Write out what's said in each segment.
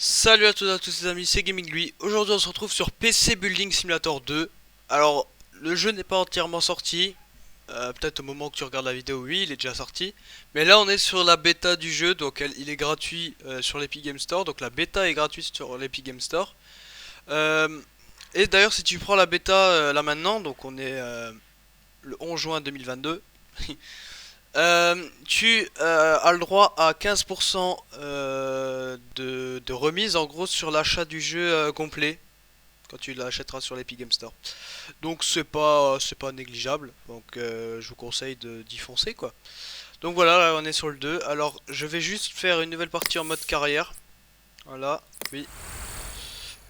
Salut à tous les amis, c'est Gaming Lui. Aujourd'hui on se retrouve sur PC Building Simulator 2. Alors le jeu n'est pas entièrement sorti. Peut-être au moment que tu regardes la vidéo, oui, il est déjà sorti. Mais là on est sur la bêta du jeu, donc il est gratuit sur l'Epic Game Store. Donc la bêta est gratuite sur l'Epic Game Store. Euh, et d'ailleurs si tu prends la bêta là maintenant, donc on est le 11 juin 2022. Tu as le droit à 15% de remise en gros sur l'achat du jeu complet quand tu l'achèteras sur l'Epic Game Store. Donc c'est pas négligeable. Donc je vous conseille d'y foncer quoi. Donc voilà, là, on est sur le 2. Alors je vais juste faire une nouvelle partie en mode carrière. Voilà, oui.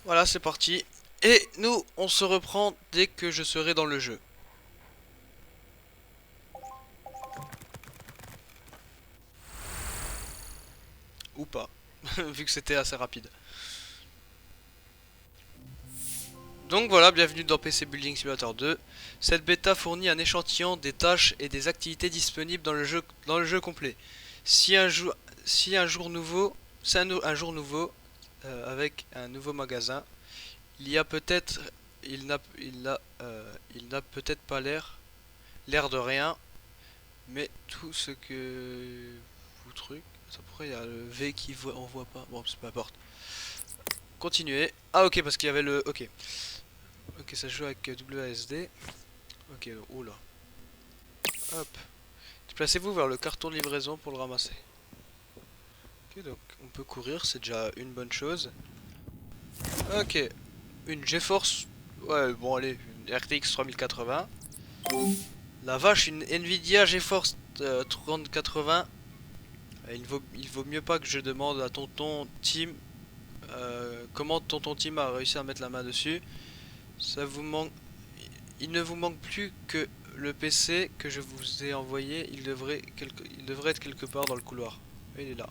Voilà, c'est parti. Et nous, on se reprend dès que je serai dans le jeu. Ou pas, vu que c'était assez rapide. Donc voilà, bienvenue dans PC Building Simulator 2. Cette bêta fournit un échantillon des tâches et des activités disponibles dans le jeu complet. Si un jour, si un jour nouveau, c'est un jour nouveau avec un nouveau magasin, il y a peut-être, il n'a peut-être pas l'air de rien, mais tout ce que vous truc, ça pourrait, il y a le V qui voit, on voit pas. Bon, c'est peu importe. Continuez. Ah ok, parce qu'il y avait le, ok. Ok, ça joue avec WASD. Ok, oula. Hop. Déplacez-vous vers le carton de livraison pour le ramasser. Ok, donc on peut courir, c'est déjà une bonne chose. Ok, une GeForce. Ouais, bon, allez, une RTX 3080. La vache, une Nvidia GeForce 3080. Il vaut mieux pas que je demande à tonton Tim comment tonton Tim a réussi à mettre la main dessus. Ça vous manque. Il ne vous manque plus que le PC que je vous ai envoyé. Il devrait être quelque part dans le couloir. Il est là.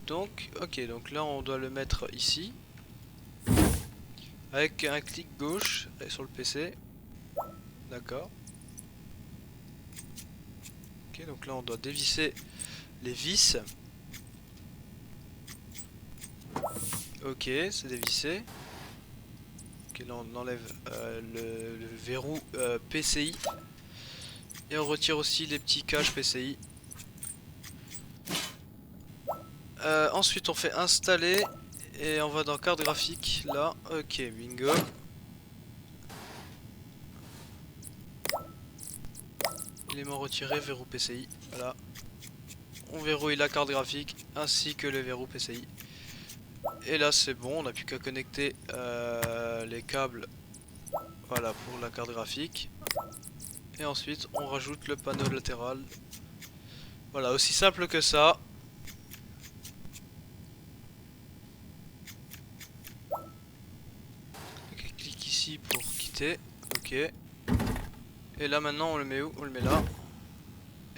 Donc, ok, donc là on doit le mettre ici. Avec un clic gauche sur le PC. D'accord. Ok, donc là on doit dévisser les vis. Ok, c'est dévissé. Ok, là on enlève le verrou PCI. Et on retire aussi les petits caches PCI. Ensuite on fait installer. Et on va dans carte graphique. Là, ok, bingo. Élément retiré, verrou PCI. Voilà. On verrouille la carte graphique ainsi que le verrou PCI. Et là c'est bon, on n'a plus qu'à connecter les câbles, voilà, pour la carte graphique. Et ensuite on rajoute le panneau latéral. Voilà, aussi simple que ça. Ok, clique ici pour quitter. Ok. Et là maintenant on le met où? On le met là.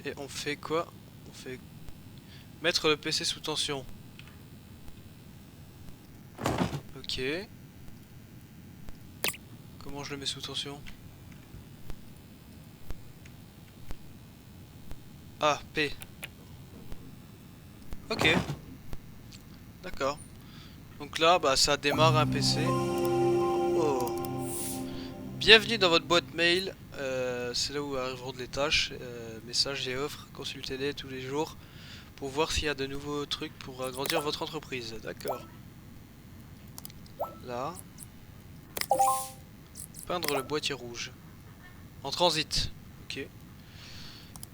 Et on fait quoi? On fait mettre le PC sous tension. Ok. Comment je le mets sous tension? Ah, P. Ok. D'accord. Donc là, bah ça démarre un PC. Oh. Bienvenue dans votre boîte mail. C'est là où arriveront les tâches, messages et offres. Consultez-les tous les jours pour voir s'il y a de nouveaux trucs pour agrandir votre entreprise. D'accord. Là. Peindre le boîtier rouge. En transit. Ok.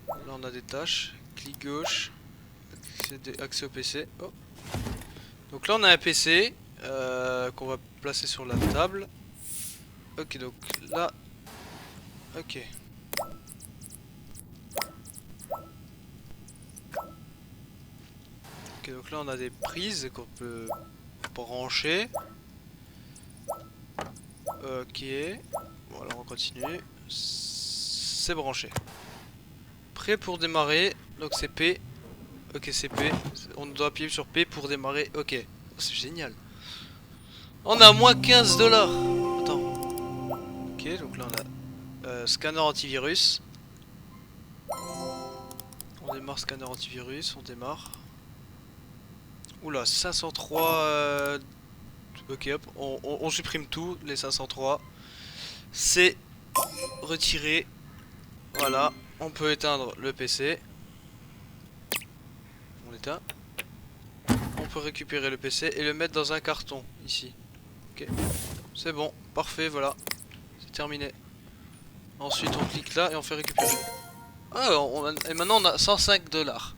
Là on a des tâches. Clic gauche. Accès au PC. Oh. Donc là on a un PC qu'on va placer sur la table. Ok, donc là. Ok. Ok, donc là on a des prises qu'on peut brancher. Ok. Bon, alors on continue. C'est branché. Prêt pour démarrer. Donc c'est P. Ok, c'est P. On doit appuyer sur P pour démarrer. Ok. Oh, c'est génial. On a moins 15 dollars. Attends. Ok, donc là on a scanner antivirus. On démarre scanner antivirus. On démarre. Oula, 503. Ok, hop, on supprime tout, les 503. C'est retiré. Voilà, on peut éteindre le PC. On l'éteint. On peut récupérer le PC et le mettre dans un carton, ici. Ok, c'est bon, parfait, voilà. C'est terminé. Ensuite, on clique là et on fait récupérer. Ah, et maintenant on a 105 $.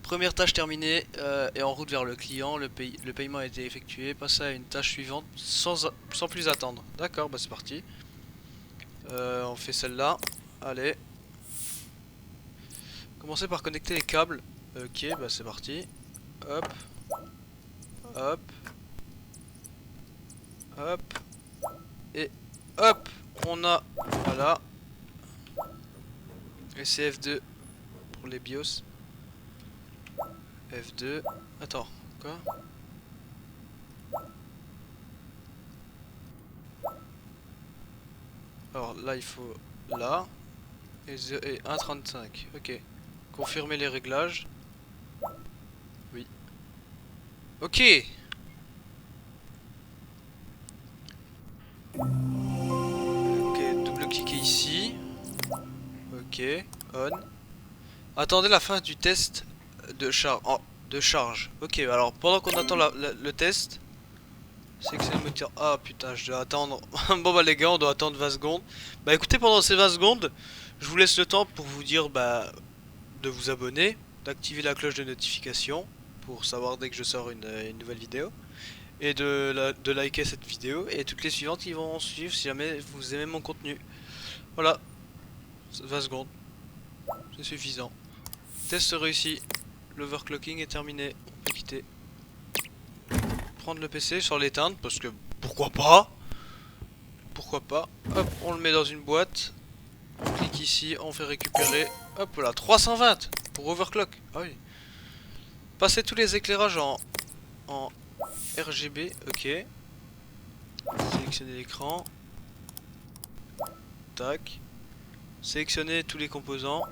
Première tâche terminée et en route vers le client, le paiement a été effectué. Passez à une tâche suivante sans plus attendre. D'accord, bah c'est parti. On fait celle-là. Allez. Commencez par connecter les câbles. Ok, bah c'est parti. Hop. Hop. Hop. Et hop. On a... Voilà. Et c'est F2 pour les BIOS. F2. Attends, quoi? Alors là il faut là et 1.35. Ok. Confirmer les réglages. Oui. Ok. Ok, double-cliquer ici. Ok, on. Attendez la fin du test de charge. Ok, alors pendant qu'on attend le test, c'est que c'est le moteur. Ah putain, je dois attendre. Bon bah les gars, on doit attendre 20 secondes. Bah écoutez, pendant ces 20 secondes, je vous laisse le temps pour vous dire de vous abonner, d'activer la cloche de notification pour savoir dès que je sors une nouvelle vidéo. Et de liker cette vidéo et toutes les suivantes qui vont suivre si jamais vous aimez mon contenu. Voilà, 20 secondes, c'est suffisant. Test réussi, l'overclocking est terminé, on peut quitter. Prendre le PC sans l'éteindre parce que pourquoi pas. Pourquoi pas. Hop, on le met dans une boîte. On clique ici, on fait récupérer. Hop là, 320 pour overclock. Ah oui. Passer tous les éclairages en RGB, ok. Sélectionner l'écran. Tac. Sélectionner tous les composants.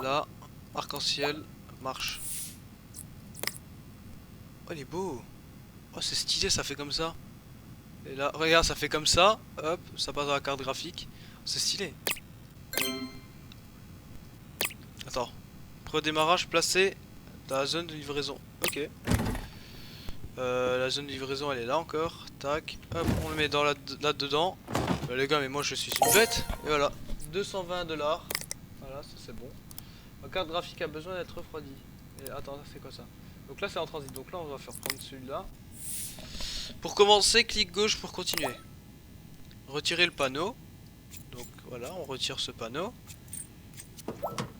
Là, arc-en-ciel, marche. Oh, il est beau. Oh, c'est stylé, ça fait comme ça. Et là, regarde, ça fait comme ça. Hop, ça passe dans la carte graphique. C'est stylé. Attends. Redémarrage placé dans la zone de livraison. Ok. La zone de livraison, elle est là encore. Tac. Hop, on le met dans là-dedans. Les gars, mais moi je suis une bête. Et voilà. 220 $. Voilà, ça c'est bon. Ma carte graphique a besoin d'être refroidie. Et attends, c'est quoi ça? Donc là, c'est en transit. Donc là, on va faire prendre celui-là. Pour commencer, clic gauche pour continuer. Retirer le panneau. Donc voilà, on retire ce panneau.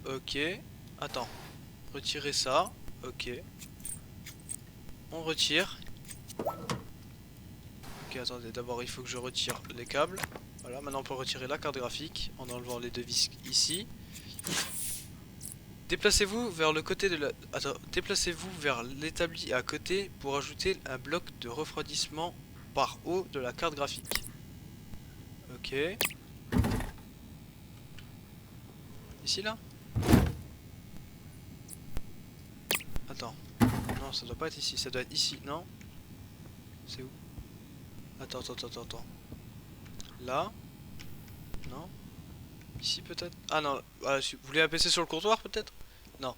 Ok. Attends. Retirer ça. Ok. On retire. Ok, attendez. D'abord, il faut que je retire les câbles. Voilà, maintenant on peut retirer la carte graphique en enlevant les deux vis ici. Déplacez-vous vers le côté de la... Attends, déplacez-vous vers l'établi à côté pour ajouter un bloc de refroidissement par haut de la carte graphique. Ok. Ici là? Attends. Non, ça doit pas être ici, ça doit être ici, non? C'est où? Attends. Là? Non? Ici peut-être? Ah non, voilà, vous voulez apaiser sur le comptoir peut-être? Non.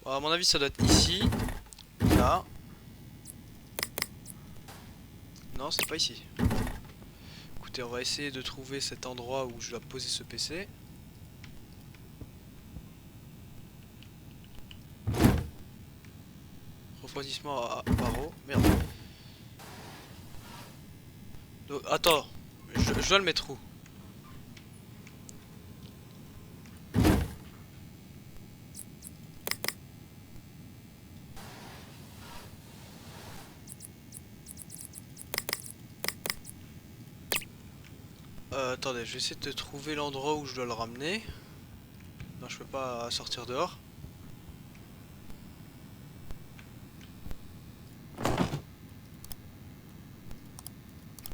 Bon, à mon avis ça doit être ici. Là. Non, c'est pas ici. Écoutez, on va essayer de trouver cet endroit où je dois poser ce PC. Refroidissement à barreau. Merde. Donc, attends, je dois le mettre où? Attendez, je vais essayer de trouver l'endroit où je dois le ramener. Non, je peux pas sortir dehors.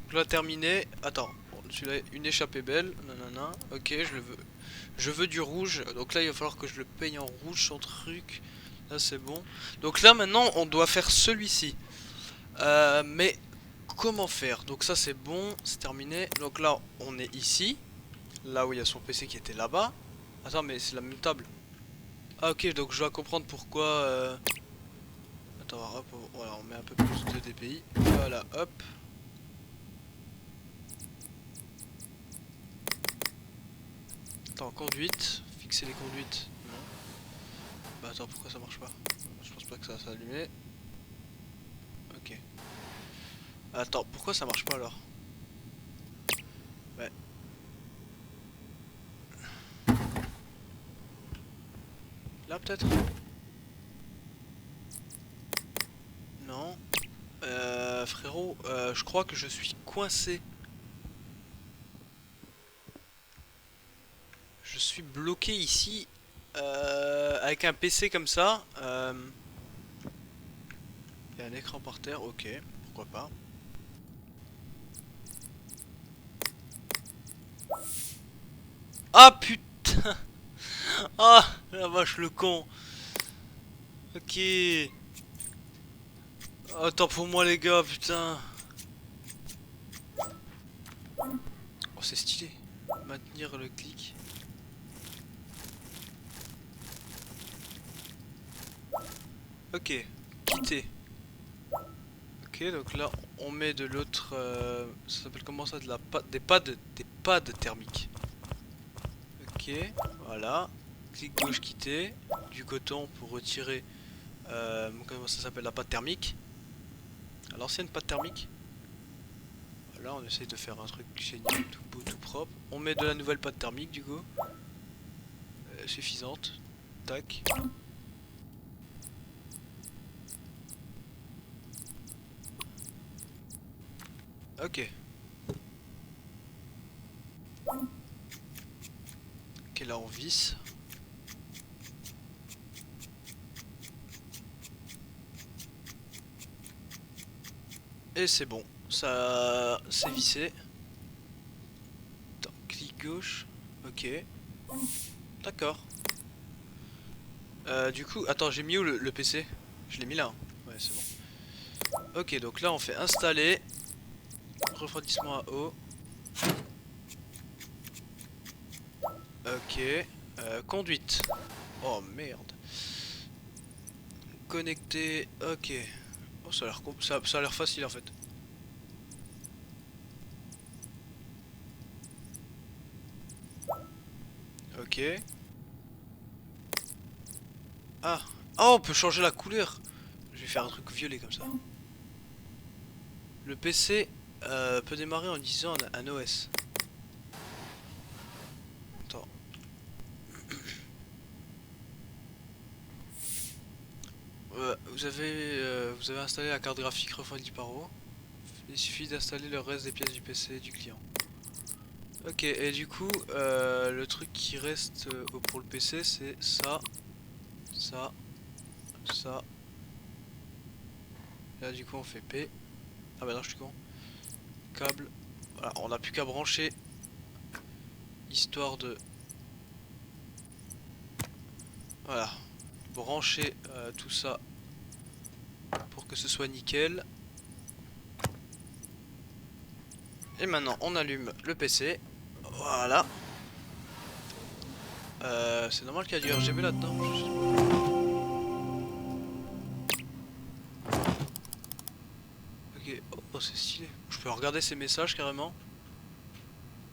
Donc là, terminé. Attends, celui-là, une échappée belle. Nanana. Ok, je le veux. Je veux du rouge. Donc là, il va falloir que je le paye en rouge, son truc. Là c'est bon. Donc là maintenant on doit faire celui-ci. Mais comment faire? Donc ça c'est bon, c'est terminé. Donc là on est ici. Là où il y a son PC qui était là-bas. Attends mais c'est la même table. Ah ok, donc je dois comprendre pourquoi... Attends, hop, voilà, on met un peu plus de DPI. Voilà, hop. Attends, conduite. Fixer les conduites. Non. Bah attends, pourquoi ça marche pas? Je pense pas que ça s'allumer. Ok. Attends, pourquoi ça marche pas alors? Ouais. Là peut-être? Non. Frérot, je crois que je suis coincé. Je suis bloqué ici. Avec un PC comme ça. Il y a un écran par terre, ok. Pourquoi pas. Ah putain. Ah la vache le con. Ok. Attends pour moi les gars, putain. Oh c'est stylé. Maintenir le clic. Ok. Quitter. Ok donc là on met de l'autre... ça s'appelle comment ça? De la des pads thermiques. Ok. Voilà. Clic gauche quitter. Du coton pour retirer... comment ça s'appelle? La pâte thermique. À l'ancienne pâte thermique. Là on essaye de faire un truc génial, tout beau, tout propre. On met de la nouvelle pâte thermique du coup. Suffisante. Tac. Ok. Ok là on visse. Et c'est bon. Ça c'est vissé. Attends, clic gauche. Ok. D'accord. Du coup, attends, j'ai mis où le PC? Je l'ai mis là. Hein. Ouais, c'est bon. Ok, donc là on fait installer. Refroidissement à eau. Ok. Conduite. Oh merde. Connecté. Ok. Oh, ça a l'air facile en fait. Ok. Ah. Oh, on peut changer la couleur. Je vais faire un truc violet comme ça. Le PC peut démarrer en utilisant un OS. Attends. Vous avez installé la carte graphique refroidie par eau. Il suffit d'installer le reste des pièces du PC du client. Ok, et du coup, le truc qui reste pour le PC, c'est ça, ça, ça. Là, du coup, on fait P. Ah bah non, je suis con. Câble. Voilà, on n'a plus qu'à brancher. Histoire de... Voilà. Brancher tout ça pour que ce soit nickel. Et maintenant, on allume le PC. Voilà. C'est normal qu'il y a du RGB là-dedans. Ok, oh c'est stylé. Je peux regarder ces messages carrément.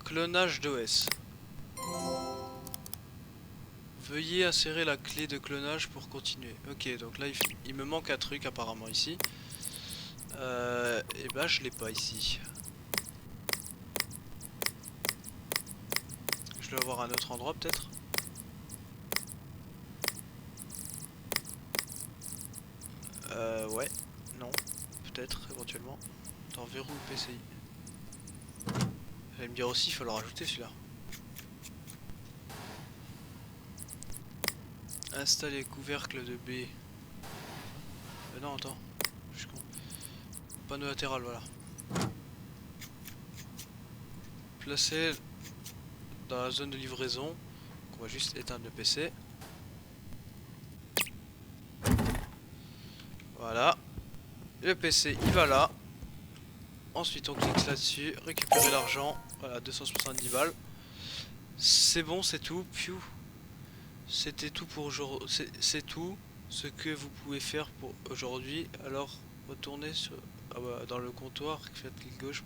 Clonage d'OS. Veuillez insérer la clé de clonage pour continuer. Ok, donc là il me manque un truc apparemment ici. Et bah je l'ai pas ici. Je dois avoir un autre endroit peut-être. Ouais, non, peut-être éventuellement. Attends, verrou PCI. Vous allez me dire aussi, il faut le rajouter celui-là. Installer couvercle de B. Non, attends, je suis con. Panneau latéral, voilà. Placer dans la zone de livraison. On va juste éteindre le PC. Voilà. Le PC il va là. Ensuite on clique là-dessus, récupérer l'argent. Voilà, 270 balles. C'est bon, c'est tout. Piou. C'était tout pour aujourd'hui. C'est tout ce que vous pouvez faire pour aujourd'hui. Alors retournez dans le comptoir, faites clic gauche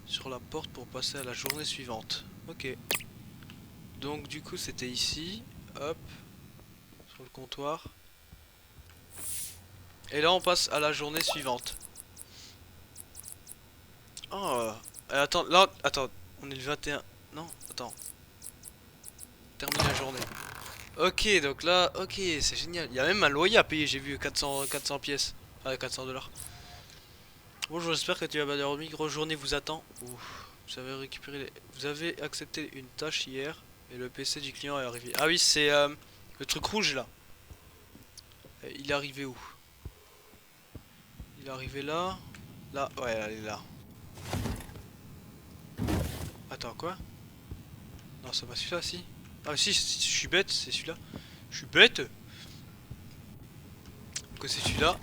sur la porte pour passer à la journée suivante. Ok. Donc du coup c'était ici. Hop. Sur le comptoir. Et là on passe à la journée suivante. Oh, attends, là, attends, on est le 21. Non, attends. Termine la journée. Ok, donc là, ok, c'est génial. Il y a même un loyer à payer, j'ai vu 400 pièces. Ah, 400 dollars. Bonjour, j'espère que tu as bien dormi. Grosse journée vous attend. Ouf, vous avez accepté une tâche hier et le PC du client est arrivé. Ah oui, c'est le truc rouge là. Il est arrivé où? Il est arrivé là. Là, ouais, elle est là. Attends, quoi? Non, c'est pas celui-là, si. Ah si, je suis bête, c'est celui-là. Je suis bête. Que c'est celui-là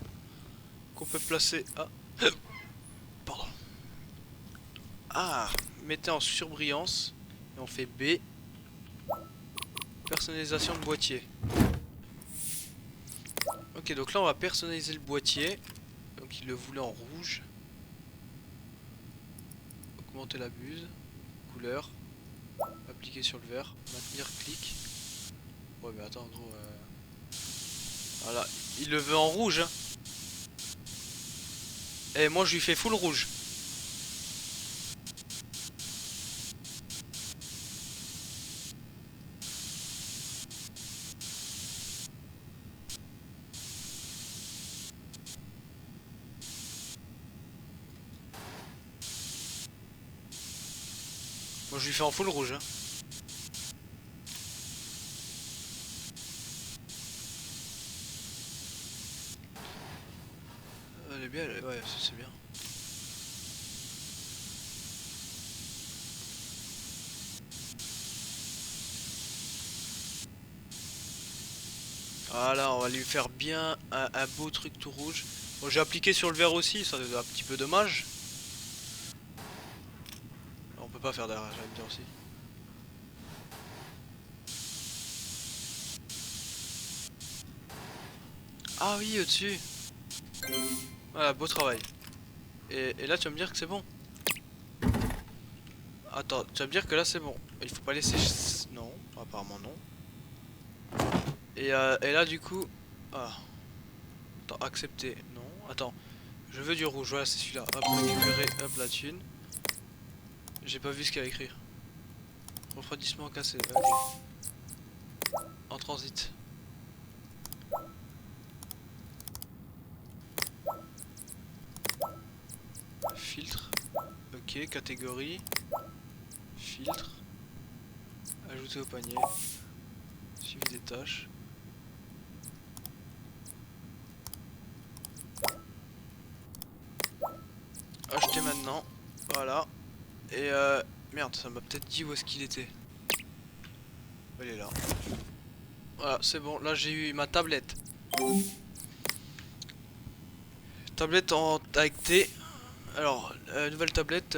qu'on peut placer. Ah, pardon. Ah, mettez en surbrillance et on fait B. Personnalisation de boîtier. Ok, donc là on va personnaliser le boîtier. Donc il le voulait en rouge. Augmenter la buse. Couleur. Appliquer sur le vert. Maintenir clic. Ouais mais attends gros. Voilà, il le veut en rouge. Hein. Et moi je lui fais full rouge. Moi je lui fais en full rouge. Hein. Elle est bien, ouais, c'est bien. Voilà, on va lui faire bien un beau truc tout rouge. Bon, j'ai appliqué sur le vert aussi, ça c'est un petit peu dommage. On peut pas faire derrière, j'allais dire aussi. Ah oui, au-dessus. Voilà, beau travail. Et là, tu vas me dire que c'est bon. Attends, tu vas me dire que là, c'est bon. Il faut pas laisser... Non, apparemment non. Et là, du coup... Ah. Attends, accepter. Non, attends. Je veux du rouge, voilà, c'est celui-là. Hop, récupérer, hop, la thune. J'ai pas vu ce qu'il y a à écrire. Refroidissement cassé, ok. En transit. Filtre. Ok, catégorie. Filtre. Ajouter au panier. Suivi des tâches. Acheter maintenant. Voilà. Et merde, ça m'a peut-être dit où est-ce qu'il était. Elle est là. Voilà, c'est bon. Là, j'ai eu ma tablette. Tablette avec T. Alors, nouvelle tablette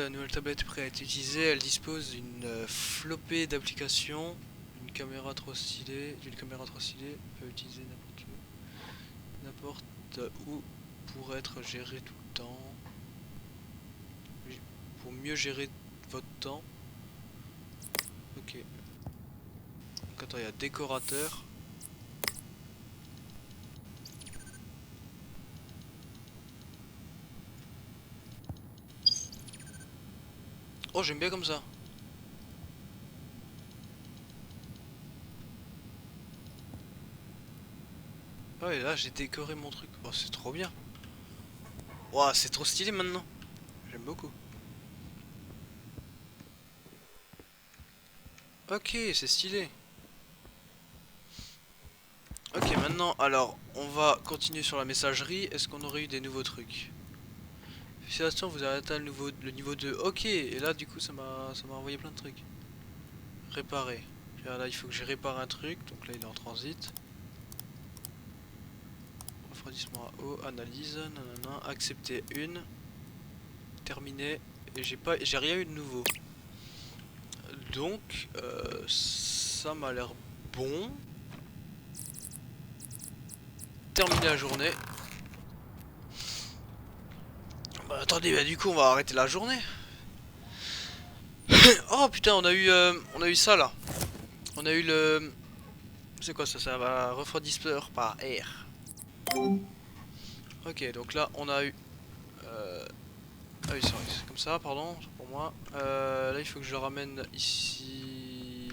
prête à être utilisée. Elle dispose d'une flopée d'applications. D'une caméra trop stylée. Peut utiliser n'importe où pour être gérée tout le temps. Pour mieux gérer votre temps. Ok. Donc attends, il y a décorateur. Oh, j'aime bien comme ça. Ouais, là j'ai décoré mon truc. Oh, c'est trop bien. Ouah, c'est trop stylé maintenant. J'aime beaucoup. Ok, c'est stylé. Ok, maintenant, alors, on va continuer sur la messagerie. Est-ce qu'on aurait eu des nouveaux trucs? Félicitations, vous avez atteint le niveau 2. Ok, et là, du coup, ça m'a envoyé plein de trucs. Réparer. Là, il faut que j'ai réparé un truc. Donc là, il est en transit. refroidissement à eau, analyse, nanana, accepter une, terminé, et j'ai rien eu de nouveau. Donc, ça m'a l'air bon. Terminer la journée. Bah attendez, bah du coup on va arrêter la journée. Oh putain, on a eu ça là. On a eu le... C'est quoi ça? Ça va refroidisseur par air. Ok, donc là on a eu... Ah oui, c'est comme ça, pardon, pour moi. Là il faut que je le ramène ici...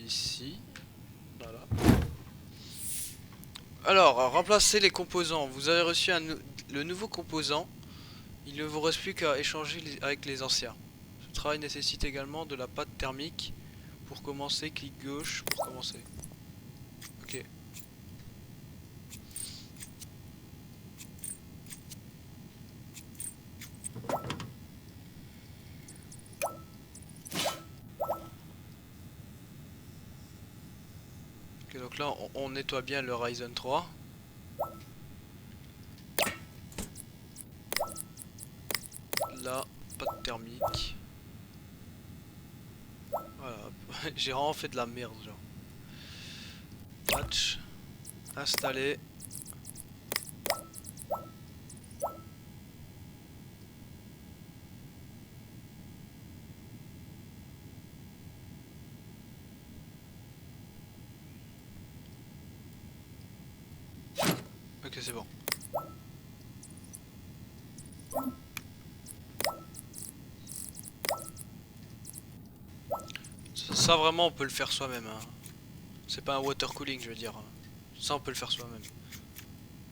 Ici. Voilà. Alors, remplacer les composants. Vous avez reçu le nouveau composant. Il ne vous reste plus qu'à échanger avec les anciens. Ce travail nécessite également de la pâte thermique. Pour commencer, clic gauche pour commencer. Ok. Ok, donc là on nettoie bien le Ryzen 3. Là, pâte thermique. Voilà, j'ai vraiment fait de la merde genre. Patch. Installer. Ok, c'est bon. Ça vraiment on peut le faire soi-même. Hein. C'est pas un water cooling je veux dire. Ça on peut le faire soi-même.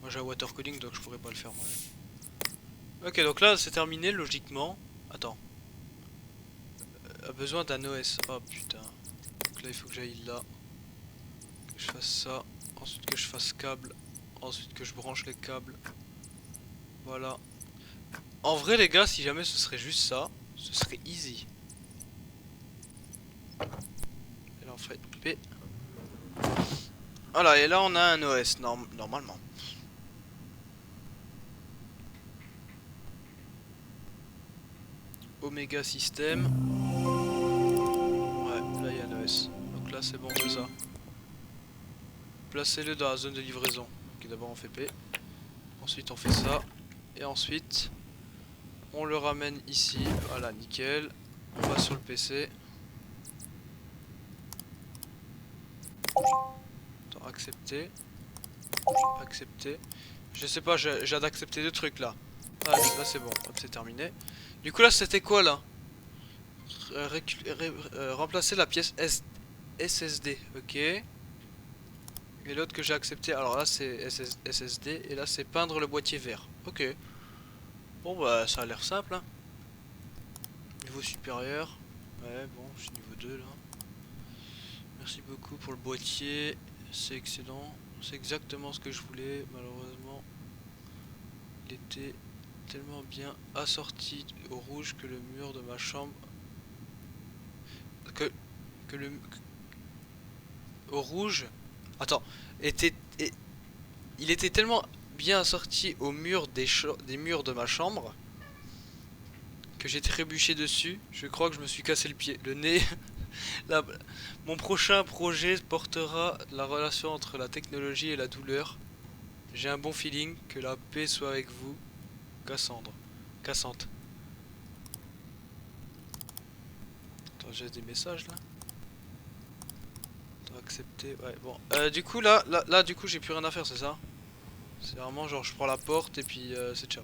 Moi j'ai un water cooling donc je pourrais pas le faire moi-même. Ok, donc là c'est terminé logiquement. Attends. A besoin d'un OS. Oh putain. Donc là il faut que j'aille là. Que je fasse ça. Ensuite que je fasse câble. Ensuite que je branche les câbles. Voilà. En vrai les gars, si jamais ce serait juste ça, ce serait easy. Et là on fait P. Voilà, et là on a un OS normalement. Omega System. Ouais, là il y a un OS. Donc là c'est bon, c'est ça. Placez-le dans la zone de livraison. Ok, d'abord on fait P. Ensuite on fait ça. Et ensuite on le ramène ici. Voilà, nickel. On va sur le PC. Attends, accepter. Accepter. Je sais pas, j'ai d'accepter deux trucs là. Ah, là c'est bon, hop, c'est terminé. Du coup là c'était quoi là? Remplacer la pièce SSD, ok. Et l'autre que j'ai accepté, alors là c'est SSD et là c'est peindre le boîtier vert, ok. Bon bah ça a l'air simple hein. Niveau supérieur, ouais bon je suis niveau 2 là. Merci beaucoup pour le boîtier, c'est excellent. C'est exactement ce que je voulais, malheureusement. Il était tellement bien assorti au rouge que le mur de ma chambre... Que le... Au rouge... Attends, il était tellement bien assorti au mur des murs de ma chambre que j'ai trébuché dessus. Je crois que je me suis cassé le pied, le nez. Là, mon prochain projet portera la relation entre la technologie et la douleur. J'ai un bon feeling, que la paix soit avec vous. Cassandre. Cassante. Attends, j'ai des messages là. Attends, accepter. Ouais, bon. Du coup, là, du coup, j'ai plus rien à faire, c'est ça? C'est vraiment genre, je prends la porte et puis c'est ciao.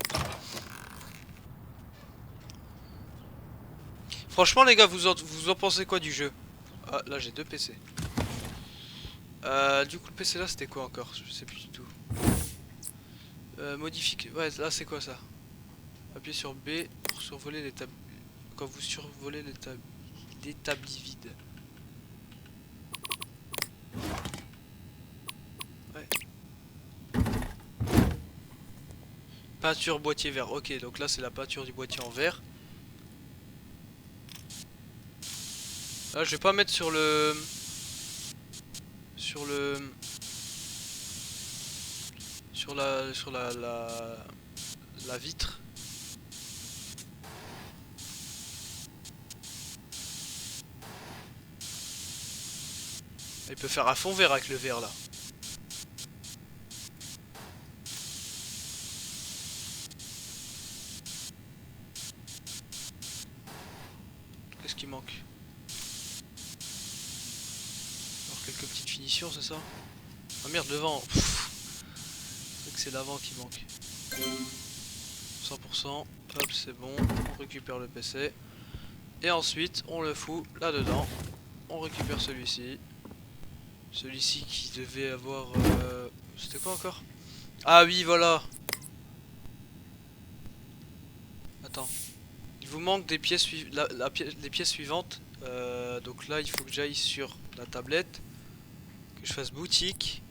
Franchement, les gars, vous en pensez quoi du jeu? Ah, là, j'ai deux PC. Du coup, le PC là, c'était quoi encore? Je sais plus du tout. Modifier. Ouais, là, c'est quoi ça? Appuyez sur B pour survoler l'établi. Quand vous survolez l'établi vide. Ouais. Peinture boîtier vert. Ok, donc là, c'est la peinture du boîtier en vert. Là, je vais pas mettre sur sur la vitre. Il peut faire un fond vert avec le verre là. Qu'est-ce qui manque? Alors quelques petites finitions, c'est ça? Ah merde, le vent. C'est que c'est l'avant qui manque. 100%. Hop, c'est bon. On récupère le PC. Et ensuite, on le fout là-dedans. On récupère celui-ci. Celui-ci qui devait avoir... C'était quoi encore? Ah oui, voilà. Attends. Il vous manque des pièces, les pièces suivantes. Donc là, il faut que j'aille sur la tablette. Que je fasse boutique.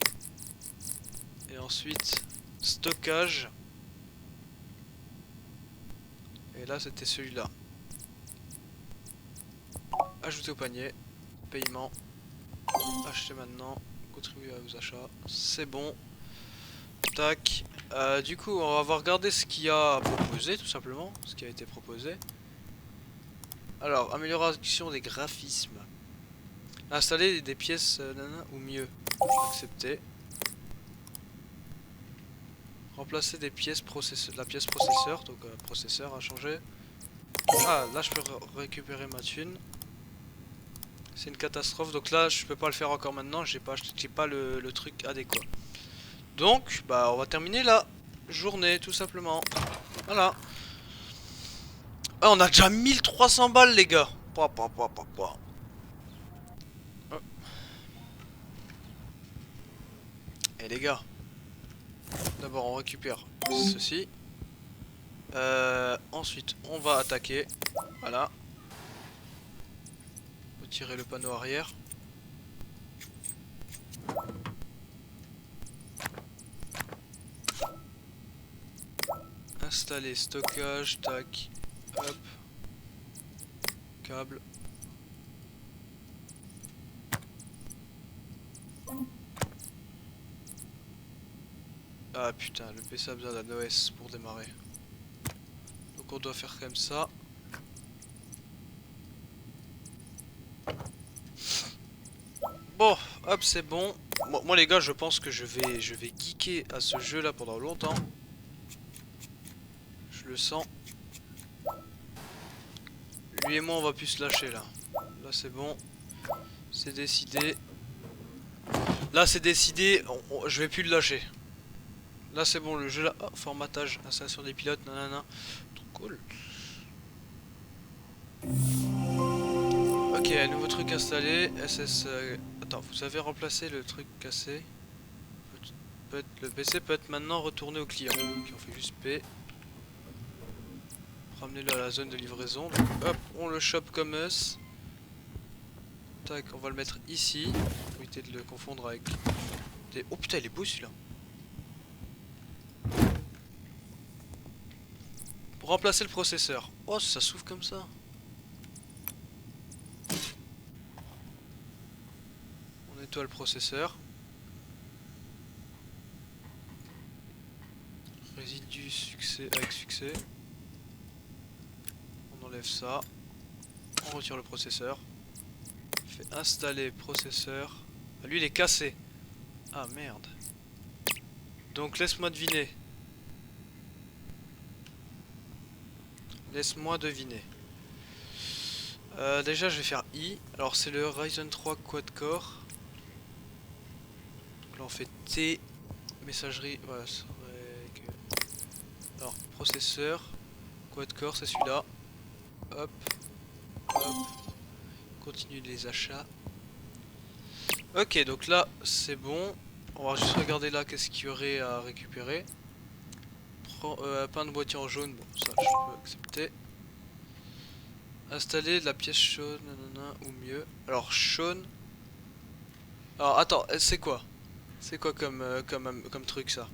Et ensuite, stockage. Et là, c'était celui-là. Ajouter au panier. Paiement. Acheter maintenant. Contribuer aux achats. C'est bon. Tac. Du coup, on va regarder ce qu'il y a proposé, tout simplement. Ce qui a été proposé. Alors, amélioration des graphismes. Installer des pièces ou mieux. Accepter. Remplacer des pièces processeur. La pièce processeur. Donc, processeur à changer. Ah, là, je peux récupérer ma thune. C'est une catastrophe. Donc là, je peux pas le faire encore maintenant. J'ai pas le truc adéquat. Donc, bah, on va terminer la journée, tout simplement. Voilà. Ah, on a déjà 1300 balles, les gars. Oh. Et les gars, d'abord on récupère ceci. Ensuite, on va attaquer. Voilà. Retirer le panneau arrière. Installer stockage, tac, hop, câble. Ah putain, le PC a besoin d'un OS pour démarrer. Donc on doit faire comme ça. Bon, hop, c'est bon. Moi les gars, je pense que je vais geeker à ce jeu là pendant longtemps. Je le sens. Lui et moi on va plus se lâcher là. Là c'est bon. C'est décidé. Là c'est décidé, je vais plus le lâcher. Là c'est bon, le jeu là. Oh, formatage, installation des pilotes, nanana. Trop cool. Ok, nouveau truc installé. SS. Attends, vous avez remplacé le truc cassé. Le PC peut être maintenant retourné au client. Ok, on fait juste P. Ramenez-le à la zone de livraison. Donc, hop, on le chope comme us. Tac, on va le mettre ici. Pour éviter de le confondre avec des... Oh putain, il est beau celui-là. Pour remplacer le processeur. Oh, ça s'ouvre comme ça. On nettoie le processeur. Résidu succès avec succès. On enlève ça. On retire le processeur. On fait installer processeur. Ah, lui il est cassé. Ah merde. Donc laisse-moi deviner. Laisse-moi deviner. Déjà je vais faire I. Alors c'est le Ryzen 3 quad-core. Donc là on fait T. Messagerie. Voilà, c'est vrai que... Alors processeur. Quad-core c'est celui-là. Hop. Hop. Continue les achats. Ok, donc là c'est bon. On va juste regarder là qu'est-ce qu'il y aurait à récupérer. Pain de boîtier en jaune, bon ça je peux accepter. Installer de la pièce jaune, nanana, ou mieux. Alors jaune. Alors attends, c'est quoi? C'est quoi comme truc ça?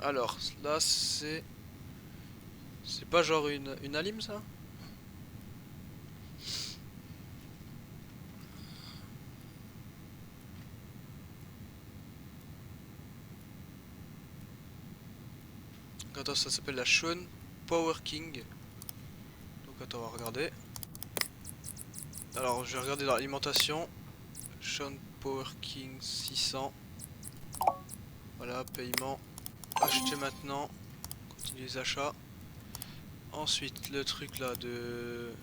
Alors là c'est... C'est pas genre une alim ça? Attends, ça s'appelle la Sean Power King. Donc attends, on va regarder. Alors je vais regarder dans l'alimentation. Sean Power King 600. Voilà, paiement. Acheter maintenant. Continuer les achats. Ensuite, le truc là de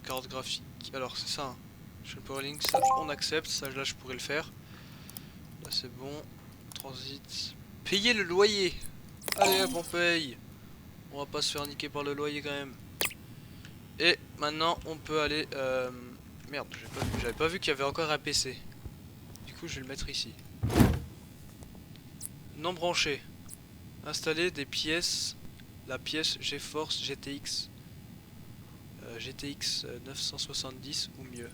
carte graphique. Alors c'est ça. Hein. Sean Power Link, ça on accepte. Ça là je pourrais le faire. Là c'est bon. Transit. Payer le loyer. Allez hop, on paye. On va pas se faire niquer par le loyer quand même. Et maintenant on peut aller... Merde, j'avais pas vu qu'il y avait encore un PC. Du coup je vais le mettre ici. Non branché. Installer des pièces. La pièce GeForce GTX. GTX 970 ou mieux.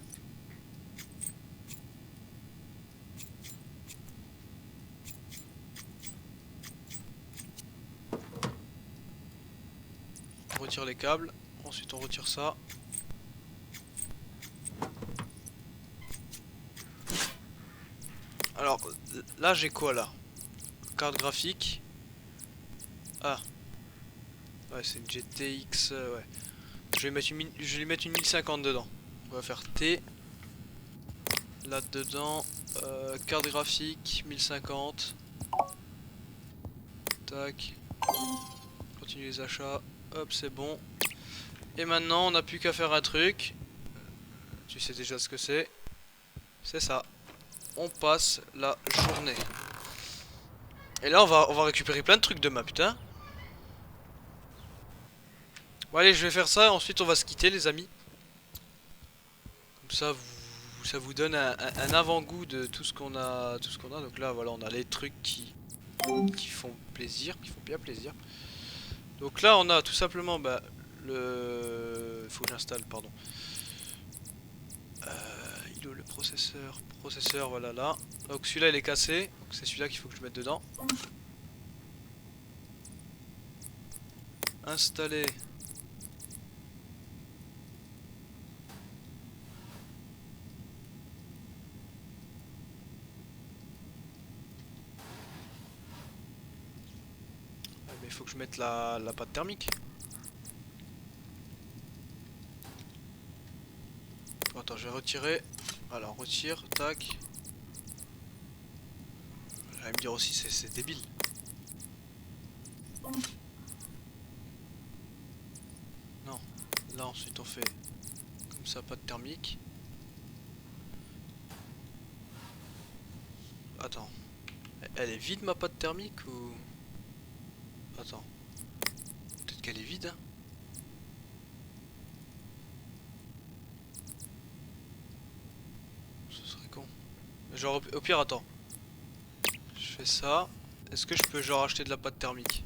On retire les câbles. Ensuite on retire ça. Alors là j'ai quoi là? Carte graphique. Ah. Ouais c'est une GTX ouais. Je vais mettre une 1050 dedans. On va faire T. Là dedans. Carte graphique 1050. Tac. Continue les achats. Hop c'est bon. Et maintenant on n'a plus qu'à faire un truc. Tu sais déjà ce que c'est. C'est ça. On passe la journée. Et là on va récupérer plein de trucs demain putain. Bon allez je vais faire ça. Ensuite on va se quitter les amis. Comme ça ça vous donne un avant-goût de tout ce qu'on a. Donc là voilà on a les trucs qui font plaisir. Qui font bien plaisir. Donc là on a tout simplement bah, le... Faut que j'installe pardon. Il est où le processeur? Processeur voilà là. Donc celui-là il est cassé. Donc c'est celui-là qu'il faut que je mette dedans. Installer. Ah, mais il faut que je mette la pâte thermique. Attends, je vais retirer. Alors, on retire, tac. J'allais me dire aussi, c'est débile. Non. Là, ensuite, on fait comme ça, pâte thermique. Attends. Elle est vide, ma pâte thermique ou... Attends. Peut-être qu'elle est vide, hein. Ce serait con. Genre, au pire, attends. Je fais ça. Est-ce que je peux genre acheter de la pâte thermique?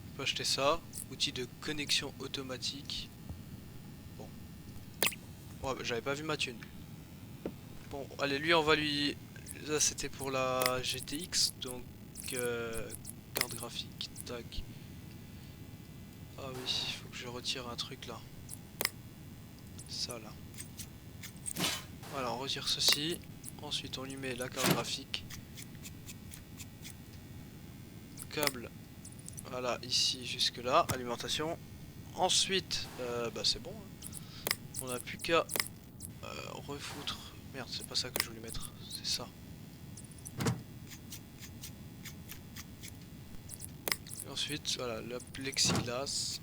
Je peux acheter ça. Outil de connexion automatique. Bon. Ouais, bah, j'avais pas vu ma thune. Bon, allez, lui, on va lui... Là, c'était pour la GTX. Donc, carte graphique. Tac. Ah oui, il faut que je retire un truc là. Ça là. Voilà, on retire ceci. Ensuite, on lui met la carte graphique. Câble. Voilà, ici jusque là. Alimentation. Ensuite, bah c'est bon. Hein. On n'a plus qu'à refoutre. Merde, c'est pas ça que je voulais mettre. C'est ça. Et ensuite, voilà, le plexiglas.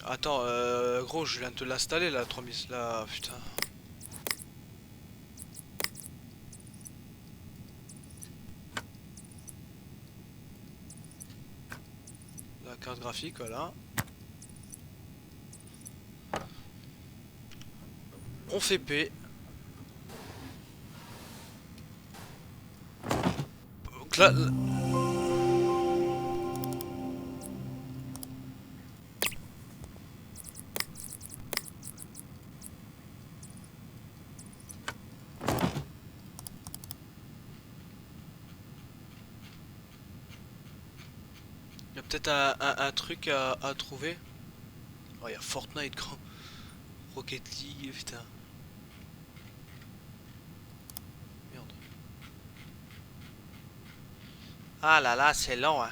Attends, gros, je viens de te l'installer là, 3000 là, putain. La carte graphique, voilà. On fait P. Donc là, il y a peut-être un truc à trouver. Oh, il y a Fortnite, grand. Rocket League, putain. Merde. Ah là là, c'est lent, hein.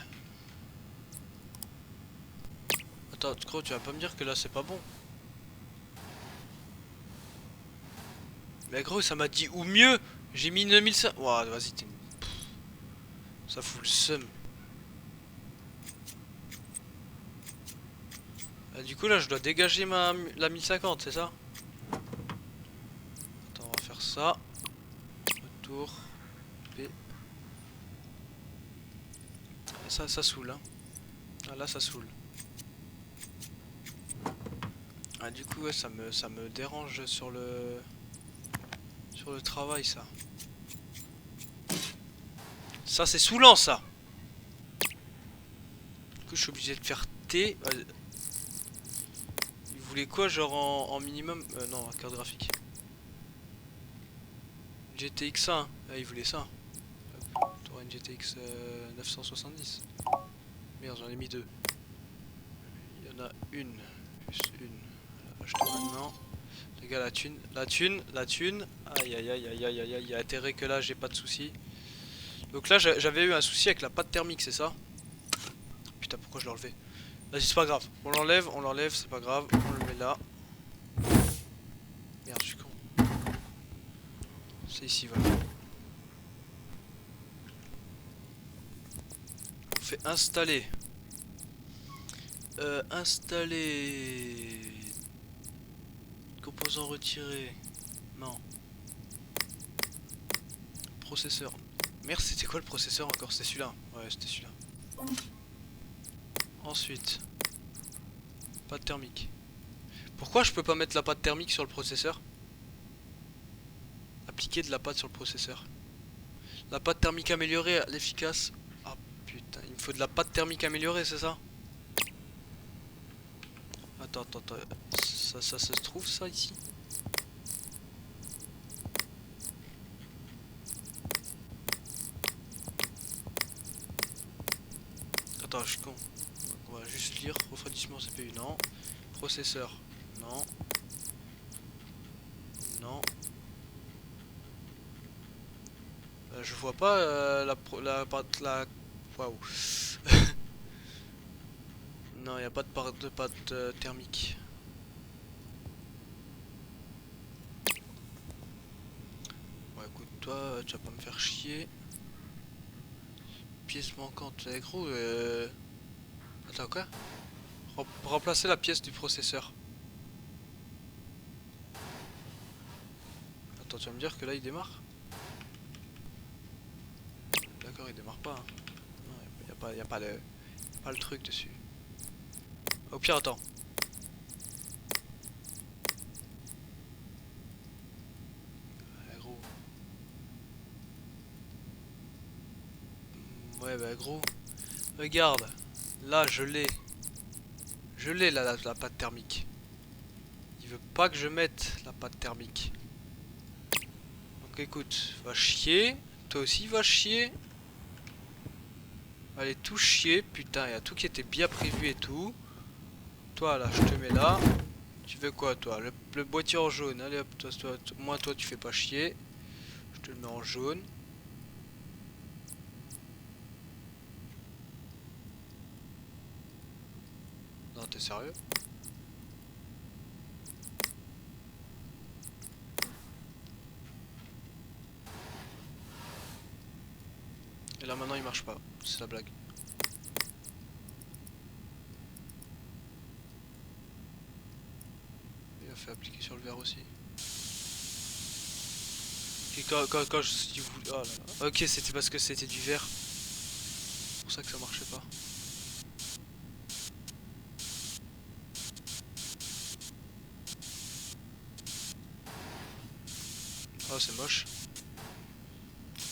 Attends, gros, tu vas pas me dire que là c'est pas bon. Mais gros, ça m'a dit ou mieux. J'ai mis 9500. Ouah, vas-y, ça fout le seum. Ah, du coup, là, je dois dégager la 1050, c'est ça? Attends, on va faire ça. Retour. P. Ah, ça saoule, hein. Ah, là, ça saoule. Ah, du coup, ouais, ça me dérange sur le travail, ça. Ça, c'est saoulant, ça. Du coup, je suis obligé de faire T. Il voulait quoi, genre en minimum? Non, carte graphique. GTX 1, ah, il voulait ça. T'auras une GTX 970. Merde, j'en ai mis deux. Il y en a une. Plus une. Achetons maintenant. Les gars, la thune. La thune. La thune. Aïe aïe aïe aïe aïe aïe aïe. Il y a intérêt que là, j'ai pas de soucis. Donc là, j'avais eu un souci avec la pâte thermique, c'est ça? Putain, pourquoi je l'ai enlevé? Vas-y, c'est pas grave. On l'enlève, c'est pas grave. On le met là. Merde, je suis con. C'est ici, voilà. On fait installer. Installer. Composant retiré. Non. Processeur. Merde, c'était quoi le processeur encore? C'était celui-là. Ouais, c'était celui-là. Ensuite. Pâte thermique. Pourquoi je peux pas mettre la pâte thermique sur le processeur? Appliquer de la pâte sur le processeur. La pâte thermique améliorée, l'efficace. Ah putain, il me faut de la pâte thermique améliorée, c'est ça? Attends. Ça se trouve ça ici? Attends, je suis con. On va juste lire. Refroidissement CPU, non. Processeur, non. Non. Je vois pas la pâte. Waouh. Non, il n'y a pas de pâte thermique. Bon, écoute, toi, tu vas pas me faire chier. Pièce manquante. Eh, gros, attends, quoi? Remplacer la pièce du processeur. Attends, tu vas me dire que là, il démarre? D'accord, il démarre pas. Hein. Non, y a pas le truc dessus. Au pire, attends. Ouais, gros. Ouais, bah, gros. Regarde. Là, je l'ai. Je l'ai, la pâte thermique. Il veut pas que je mette la pâte thermique. Donc, écoute, va chier. Toi aussi, va chier. Allez, tout chier. Putain, il y a tout qui était bien prévu et tout. Toi, là, je te mets là. Tu veux quoi, toi? Le boîtier en jaune. Allez, hop, moi, toi, tu fais pas chier. Je te le mets en jaune. Non, t'es sérieux? Et là, maintenant, il marche pas. C'est la blague. Il a fait appliquer sur le verre aussi. Et quand je dis vous... Oh là là. Ok, c'était parce que c'était du verre. C'est pour ça que ça marchait pas. Oh, c'est moche.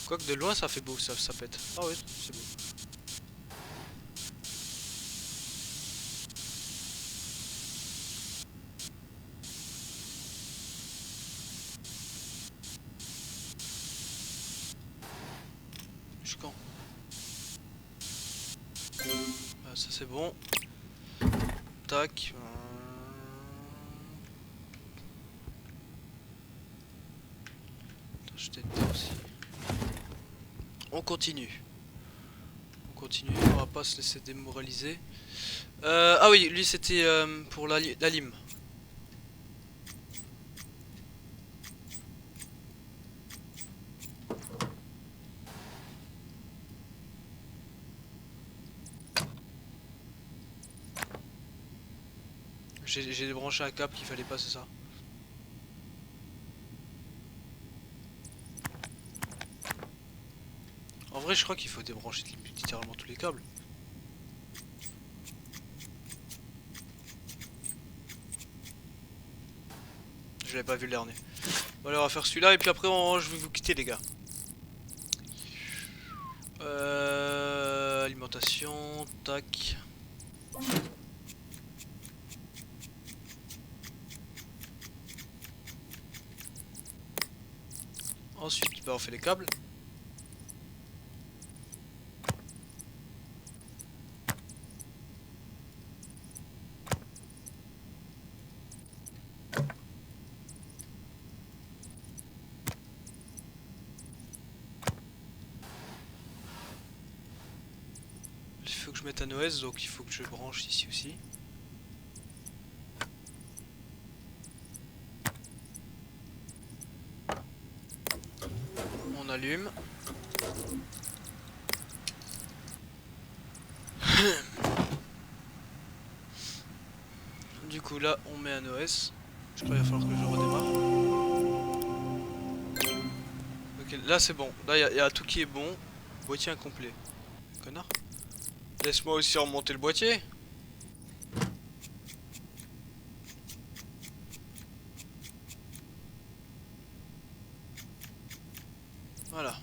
Quoique de loin, ça fait beau, ça pète. Ah ouais, c'est beau. Je suis quand? Ah, ça c'est bon. Tac. On continue. On continue, on va pas se laisser démoraliser. Ah oui, lui c'était pour la lime. J'ai débranché un câble qu'il fallait pas, c'est ça. En vrai, je crois qu'il faut débrancher littéralement tous les câbles. Je l'avais pas vu le dernier. Bon, allez, on va faire celui-là et puis après, je vais vous quitter, les gars. Alimentation, tac. Ensuite, bah, on fait les câbles. Il faut que je mette un OS, donc il faut que je branche ici aussi. On allume. Du coup là on met un OS. Je crois qu'il va falloir que je redémarre. Ok, là c'est bon. Là il y a tout qui est bon. Boîtier incomplet. Connard. Laisse-moi aussi remonter le boîtier. Voilà.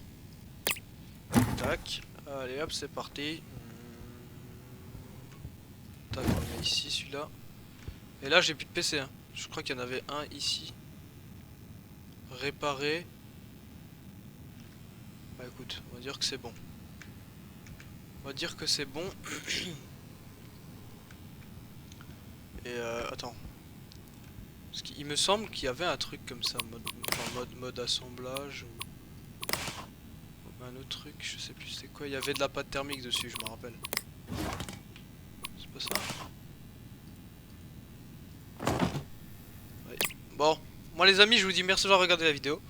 Tac. Allez hop, c'est parti. Tac, on le met ici celui-là. Et là j'ai plus de PC. Hein. Je crois qu'il y en avait un ici. Réparé. Bah écoute, on va dire que c'est bon. On va dire que c'est bon. Et attends. Parce qu'il me semble qu'il y avait un truc comme ça, mode assemblage ou un autre truc, je sais plus c'était quoi. Il y avait de la pâte thermique dessus, je me rappelle. C'est pas ça? Ouais. Bon, moi les amis, je vous dis merci d'avoir regardé la vidéo.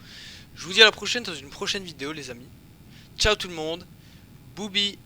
Je vous dis à la prochaine dans une prochaine vidéo les amis. Ciao tout le monde. Boubi.